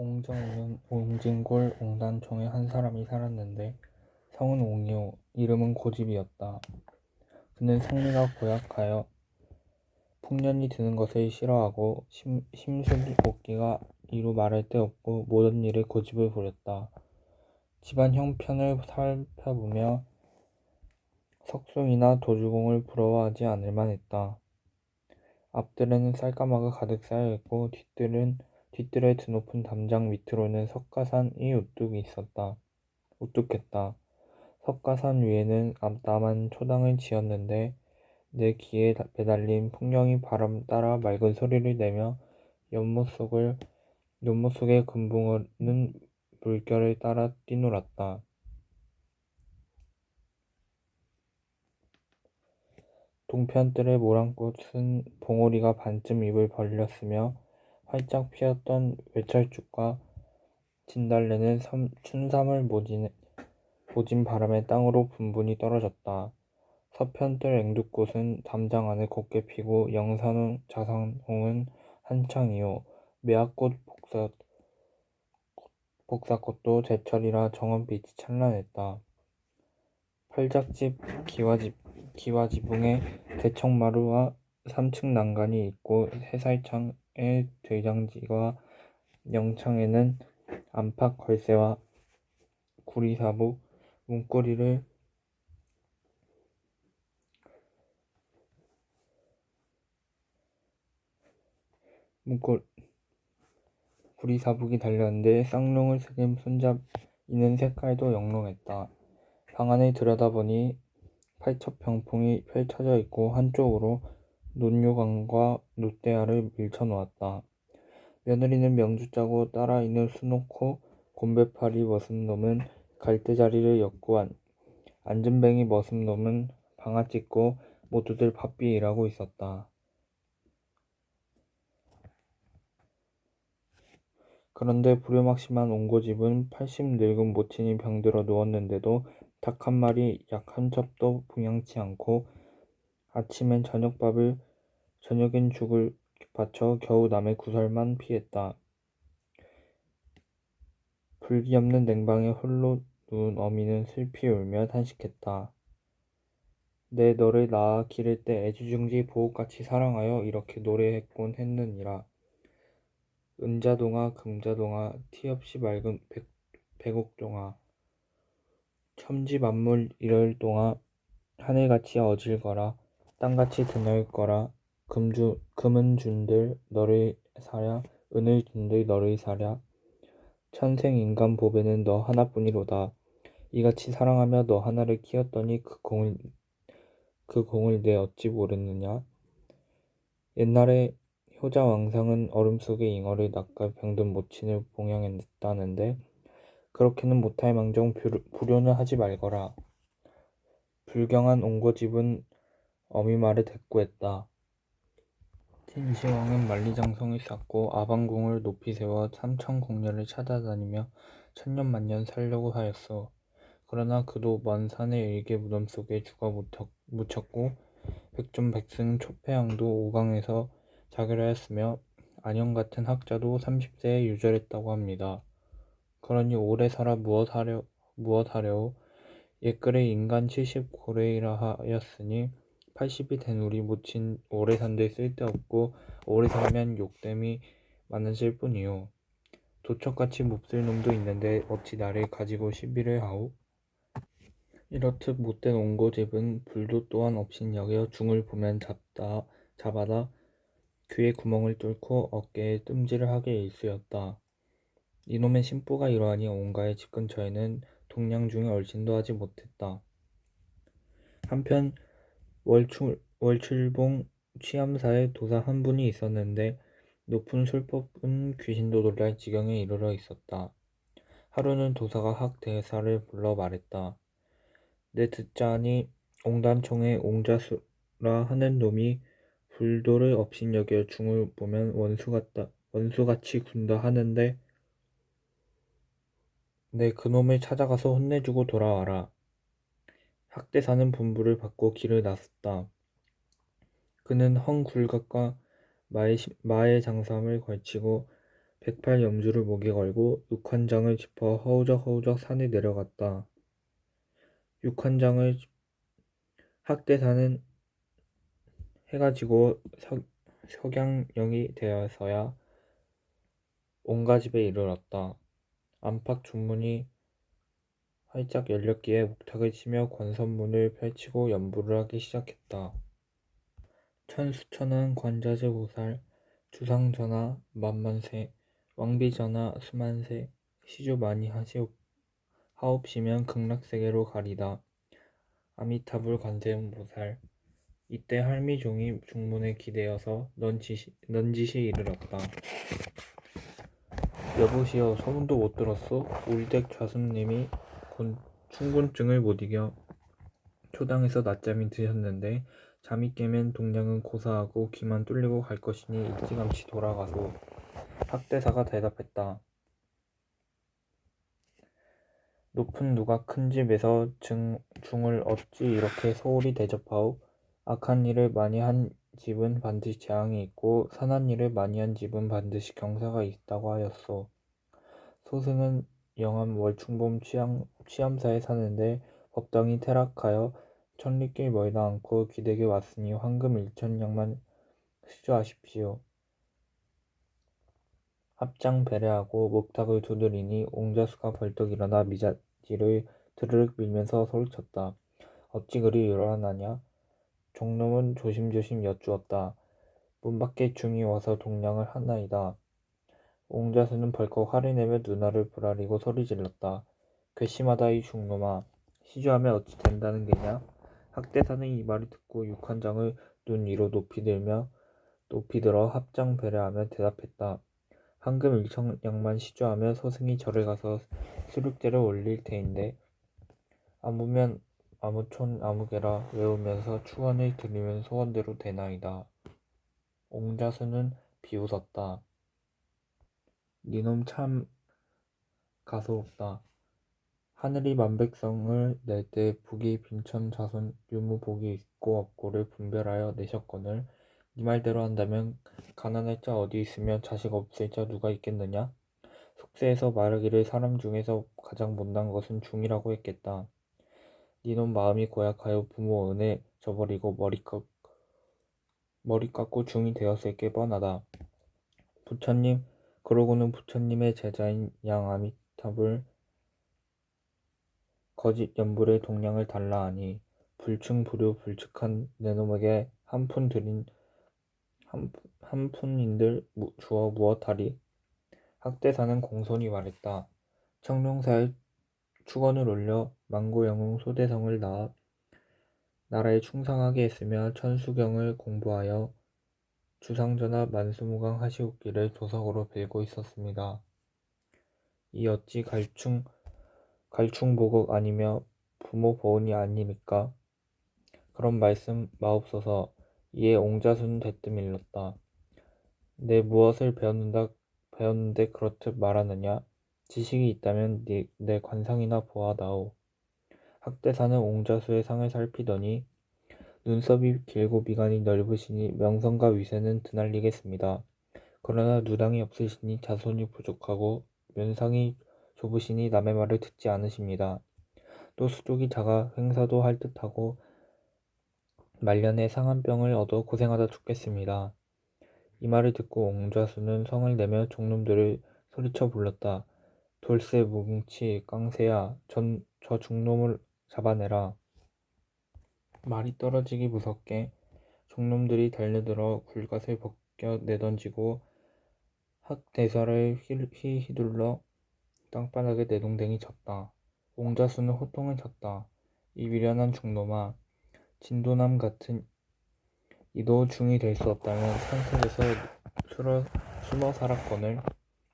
옹정우는 옹진골 옹단총에 한 사람이 살았는데 성은 옹이요 이름은 고집이었다. 그는 성미가 고약하여 풍년이 드는 것을 싫어하고 심술궂기가 이루 말할 데 없고 모든 일에 고집을 부렸다. 집안 형편을 살펴보며 석송이나 도주공을 부러워하지 않을 만했다. 앞뜰에는 쌀가마가 가득 쌓여있고 뒤뜰의 드높은 담장 밑으로는 석가산이 우뚝했다. 석가산 위에는 암담한 초당을 지었는데 내 귀에 매달린 풍경이 바람 따라 맑은 소리를 내며 연못 속의 금붕어는 물결을 따라 뛰놀았다. 동편뜰의 모란꽃은 봉오리가 반쯤 입을 벌렸으며 활짝 피었던 외철쭉과 진달래는 춘삼을 모진 바람에 땅으로 분분히 떨어졌다. 서편뜰 앵두꽃은 담장 안에 곱게 피고 영산홍, 자산홍은 한창이요 매화꽃, 복사꽃도 제철이라 정원빛이 찬란했다. 팔작집 기와지붕에 대청마루와 3층 난간이 있고 해살창의 돼장지와 영창에는 안팎 걸쇠와 구리사부 구리사북이 달렸는데 쌍용을 새긴 손잡이는 색깔도 영롱했다. 방 안을 들여다보니 팔첩병풍이 펼쳐져 있고 한쪽으로 논요강과 놋대야를 밀쳐놓았다. 며느리는 명주 짜고 딸아이는 수놓고 곰배파리 머슴놈은 갈대자리를 엮고 앉은뱅이 머슴놈은 방아 찢고 모두들 바삐 일하고 있었다. 그런데 불효막심한 옹고집은 80 늙은 모친이 병들어 누웠는데도 닭 한 마리 약 한 첩도 분양치 않고 아침엔 저녁엔 죽을 바쳐 겨우 남의 구설만 피했다. 불기 없는 냉방에 홀로 누운 어미는 슬피 울며 탄식했다. 내 너를 낳아 기를 때 애지중지 보옥같이 사랑하여 이렇게 노래했곤 했느니라. 은자동아 금자동아 티없이 맑은 백옥동아 천지만물 이럴동아 하늘같이 어질거라 땅같이 드넓거라 금은 준들 너를 사랴 은을 준들 너를 사랴 천생 인간 보배는 너 하나뿐이로다. 이같이 사랑하며 너 하나를 키웠더니 그 공을 내 어찌 모르느냐. 옛날에 효자 왕상은 얼음 속에 잉어를 낚아 병든 모친을 봉양했다는데 그렇게는 못할 망정 불효는 하지 말거라. 불경한 옹고집은 어미 말에 대꾸했다. 진시황은 만리장성을 쌓고 아방궁을 높이 세워 삼천궁녀를 찾아다니며 천년만년 살려고 하였소. 그러나 그도 먼 산의 일개 무덤 속에 죽어 묻혔고 백존백승 초패왕도 오강에서 자결하였으며 안영 같은 학자도 30세에 유절했다고 합니다. 그러니 오래 살아 무엇 하려오. 옛글에 인간 70고래이라 하였으니 80이 된 우리 모친 오래 산들 쓸데없고 오래 살면 욕됨이 많으실 뿐이요. 도척같이 몹쓸 놈도 있는데 어찌 나를 가지고 시비를 하오. 이렇듯 못된 옹고집은 불도 또한 없인 여겨 중을 보면 잡아다 귀에 구멍을 뚫고 어깨에 뜸질을 하게 일쑤였다. 이놈의 심부가 이러하니 온가의 집 근처에는 동량 중에 얼씬도 하지 못했다. 한편 월출봉 취암사에 도사 한 분이 있었는데 높은 술법은 귀신도 놀랄 지경에 이르러 있었다. 하루는 도사가 학 대사를 불러 말했다. 내 듣자 하니 옹단총에 옹자수라 하는 놈이 불도를 업신여겨 중을 보면 원수같이 군다 하는데 내 그놈을 찾아가서 혼내주고 돌아와라. 학대사는 분부를 받고 길을 나섰다. 그는 헝 굴각과 마의 장삼을 걸치고 백팔 염주를 목에 걸고 육환장을 짚어 허우적허우적 산에 내려갔다. 육환장을 학대사는 해가 지고 석양영이 되어서야 온가 집에 이르렀다. 안팎 중문이 활짝 열렸기에 묵탁을 치며 권선문을 펼치고 연부를 하기 시작했다. 천수천왕 관자재 보살 주상전하 만만세 왕비전하 수만세 시주 많이 하옵시면 극락세계로 가리다. 아미타불 관세음보살. 이때 할미종이 중문에 기대어서 넌지시 이르렀다. 여보시오, 소문도 못 들었소? 우리 댁 좌순님이 충곤증을 못 이겨 초당에서 낮잠이 드셨는데 잠이 깨면 동량은 고사하고 귀만 뚫리고 갈 것이니 일찌감치 돌아가소. 학대사가 대답했다. 높은 누가 큰 집에서 중을 어찌 이렇게 소홀히 대접하오? 악한 일을 많이 한 집은 반드시 재앙이 있고 선한 일을 많이 한 집은 반드시 경사가 있다고 하였소. 소승은 영암 월충범 취암사에 사는데 법당이 퇴락하여 천리길 멀다 않고 귀댁에 왔으니 황금 1,000냥만 시주하십시오. 합장 배례하고 목탁을 두드리니 옹자수가 벌떡 일어나 미자지를 드르륵 밀면서 소리쳤다. 어찌 그리 일어나냐? 종놈은 조심조심 여쭈었다. 문 밖에 중이 와서 동량을 하나이다. 옹자수는 벌컥 화를 내며 누나를 부라리고 소리질렀다. 괘씸하다 이 중놈아. 시주하면 어찌 된다는 게냐? 학대사는 이 말을 듣고 육한장을 눈 위로 높이 들어 합장 배례하며 대답했다. 황금 1,000냥만 시주하며 소승이 절에 가서 수륙제를 올릴 테인데 아무면 아무촌 아무개라 외우면서 축원을 드리면 소원대로 되나이다. 옹자수는 비웃었다. 니놈 참 가소롭다. 하늘이 만백성을 낼 때 북이 빈천 자손 유무 복이 있고 없고를 분별하여 내셨거늘 네 말대로 한다면 가난할 자 어디 있으며 자식 없을 자 누가 있겠느냐? 속세에서 말하기를 사람 중에서 가장 못난 것은 중이라고 했겠다. 니놈 마음이 고약하여 부모 은혜 저버리고 머리 깎고 중이 되었을 게 뻔하다. 부처님, 그러고는 부처님의 제자인 양아미탑을 거짓 연불의 동량을 달라 하니 불충불유 불측한 내놈에게 한 푼인들 주어 무엇하리? 학대사는 공손히 말했다. 청룡사에 축원을 올려 망고영웅 소대성을 낳아 나라에 충성하게 했으며 천수경을 공부하여 주상전하 만수무강 하시옵기를 조석으로 빌고 있었습니다. 이 어찌 갈충보국 아니며 부모 보은이 아니니까? 그런 말씀 마옵소서. 이에 옹자수는 대뜸 일렀다. 내 무엇을 배웠는데 그렇듯 말하느냐? 지식이 있다면 내 관상이나 보아다오. 학대사는 옹자수의 상을 살피더니 눈썹이 길고 미간이 넓으시니 명성과 위세는 드날리겠습니다. 그러나 누당이 없으시니 자손이 부족하고 면상이 좁으시니 남의 말을 듣지 않으십니다. 또 수족이 작아 횡사도 할 듯하고 말년에 상한 병을 얻어 고생하다 죽겠습니다. 이 말을 듣고 옹좌수는 성을 내며 종놈들을 소리쳐 불렀다. 돌쇠 뭉치 깡새야 저 중놈을 잡아내라. 말이 떨어지기 무섭게 종놈들이 달려들어 굴갓을 벗겨 내던지고 학대사를 휘휘둘러 땅바닥에 내동댕이 쳤다. 옹자수는 호통을 쳤다. 이 미련한 중놈아, 진도남 같은 이도 중이 될 수 없다면 산속에서 숨어 살았거늘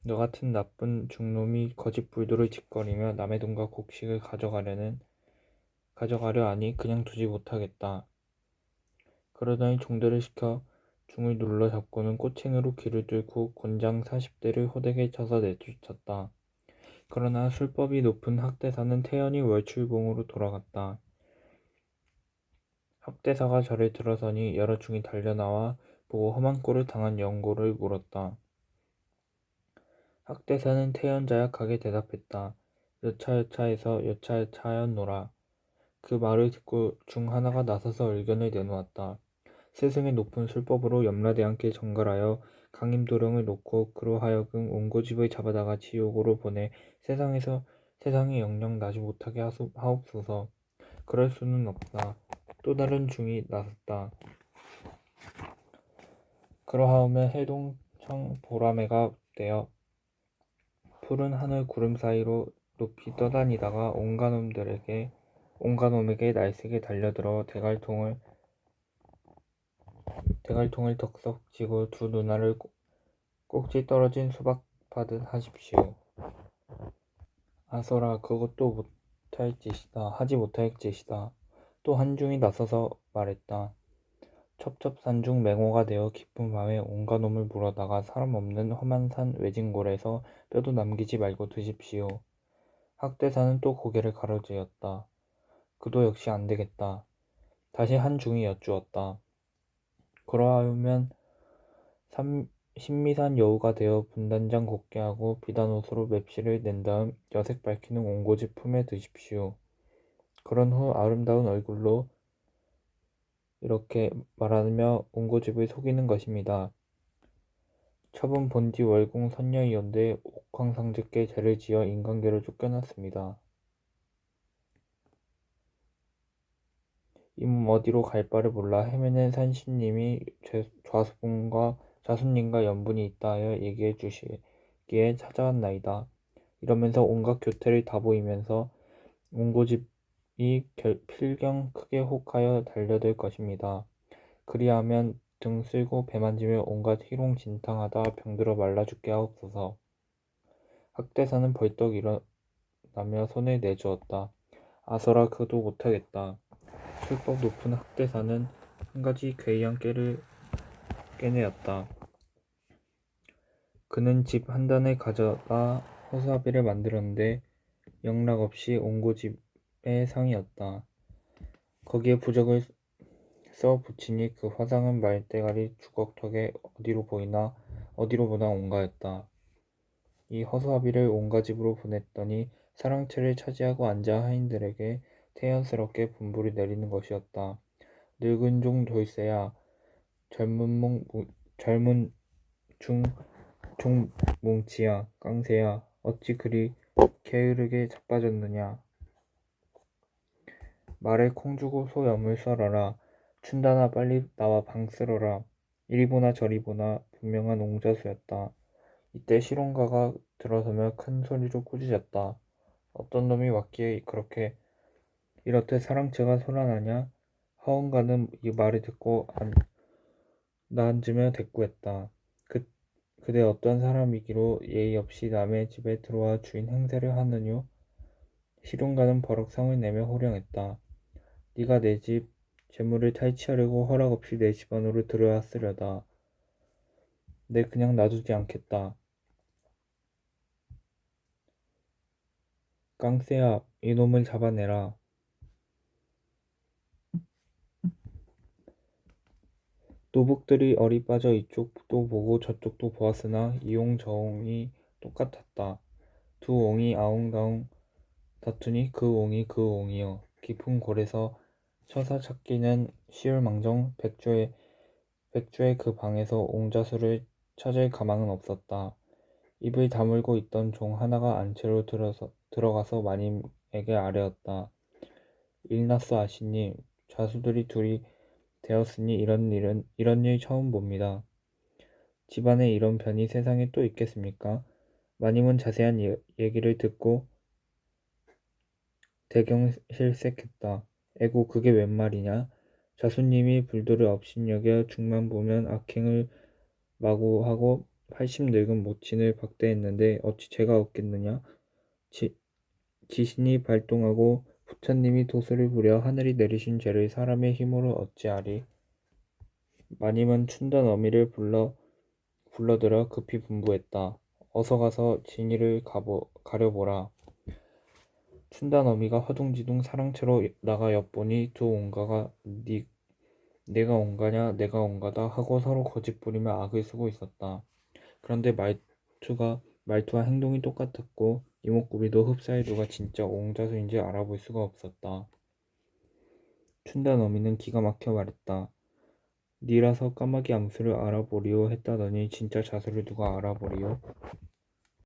너 같은 나쁜 중놈이 거짓불도를 짓거리며 남의 돈과 곡식을 가져가려 하니 그냥 두지 못하겠다. 그러더니 종들을 시켜 중을 눌러 잡고는 꼬챙이로 귀를 뚫고 곤장 40대를 호되게 쳐서 내쫓았다. 그러나 술법이 높은 학대사는 태연히 월출봉으로 돌아갔다. 학대사가 절에 들어서니 여러 중이 달려나와 보고 험한 꼴을 당한 영고를 물었다. 학대사는 태연자약하게 대답했다. 여차여차해서 여차여차하였노라. 그 말을 듣고 중 하나가 나서서 의견을 내놓았다. 스승의 높은 술법으로 염라대 함께 정갈하여 강림도령을 놓고 그로 하여금 온 고집을 잡아다가 지옥으로 보내 세상에 영영 나지 못하게 하옵소서. 그럴 수는 없다. 또 다른 중이 나섰다. 그러하오면 해동청 보라매가 되어 푸른 하늘 구름 사이로 높이 떠다니다가 온가놈에게 날쌔게 달려들어 대갈통을 덕석 쥐고 두 눈알을 꼭지 떨어진 수박 파듯 하십시오. 아서라 그것도 하지 못할 짓이다. 또 한중이 나서서 말했다. 첩첩산중 맹호가 되어 깊은 밤에 온갖 놈을 물어다가 사람 없는 험한 산 외진골에서 뼈도 남기지 말고 드십시오. 학대사는 또 고개를 가로저었다. 그도 역시 안 되겠다. 다시 한중이 여쭈었다. 그러하면 신미산 여우가 되어 분단장 곱게 하고 비단옷으로 맵시를 낸 다음 여색 밝히는 옹고집 품에 드십시오. 그런 후 아름다운 얼굴로 이렇게 말하며 옹고집을 속이는 것입니다. 첩은 본디 월공 선녀이온데 옥황상제께 죄를 지어 인간계로 쫓겨났습니다. 이 몸 어디로 갈 바를 몰라 헤매는 산신님이 좌수님과 연분이 있다 하여 얘기해 주시기에 찾아왔나이다. 이러면서 온갖 교태를 다 보이면서 옹고집이 필경 크게 혹하여 달려들 것입니다. 그리하면 등 쓸고 배 만지며 온갖 희롱진탕하다 병들어 말라 죽게 하옵소서. 학대사는 벌떡 일어나며 손을 내주었다. 아서라 그도 못하겠다. 술법 높은 학대사는 한 가지 괴이한 깨를 깨내었다. 그는 집 한 단을 가져다 허수아비를 만들었는데 영락없이 옹고집의 상이었다. 거기에 부적을 써 붙이니 그 화상은 말대가리 주걱턱에 어디로 보나 온가였다. 이 허수아비를 온가집으로 보냈더니 사랑채를 차지하고 앉아 하인들에게 태연스럽게 분부를 내리는 것이었다. 늙은 종 돌쇠야, 젊은 종 뭉치야, 깡새야, 어찌 그리 게으르게 자빠졌느냐. 말에 콩 주고 소염을 썰어라. 춘단아 빨리 나와 방 쓸어라. 이리 보나 저리 보나 분명한 옹자수였다. 이때 실온가가 들어서며 큰 소리로 꾸짖었다. 어떤 놈이 왔기에 이렇게 사랑채가 소란하냐? 하온가는 이 말을 듣고 나앉으며 대꾸했다. 그대 어떤 사람이기로 예의 없이 남의 집에 들어와 주인 행세를 하느뇨? 실온가는 버럭 성을 내며 호령했다. 네가 내 집 재물을 탈취하려고 허락 없이 내 집 안으로 들어왔으려다. 내 그냥 놔두지 않겠다. 깡새야, 이놈을 잡아내라. 노북들이 어리 빠져 이쪽도 보고 저쪽도 보았으나 이옹 저옹이 똑같았다. 두 옹이 아웅다웅 다투니 그 옹이 그 옹이여. 깊은 골에서 처사 찾기는 쉬울망정 백주의 그 방에서 옹자수를 찾을 가망은 없었다. 입을 다물고 있던 종 하나가 안채로 들어가서 마님에게 아뢰었다. 일났어 아씨님. 좌수들이 둘이 되었으니 이런 일 처음 봅니다. 집안에 이런 편이 세상에 또 있겠습니까? 마님은 자세한 얘기를 듣고 대경실색했다. 에고 그게 웬 말이냐? 좌수님이 불도를 업신여겨 중만 보면 악행을 마구하고 80 늙은 모친을 박대했는데 어찌 죄가 없겠느냐? 지신이 발동하고 부처님이 도수를 부려 하늘이 내리신 죄를 사람의 힘으로 어찌하리? 마님은 춘단 어미를 불러들여 급히 분부했다. 어서 가서 진이를 가려보라. 춘단 어미가 허둥지둥 사랑채로 나가 엿보니 두 온가가 내가 온가냐 내가 온가다 하고 서로 거짓부리며 악을 쓰고 있었다. 그런데 말투와 행동이 똑같았고 이목구비도 흡사해 누가 진짜 옹자수인지 알아볼 수가 없었다. 춘단 어미는 기가 막혀 말했다. 니라서 까마귀 암수를 알아보리오 했다더니 진짜 자수를 누가 알아보리오?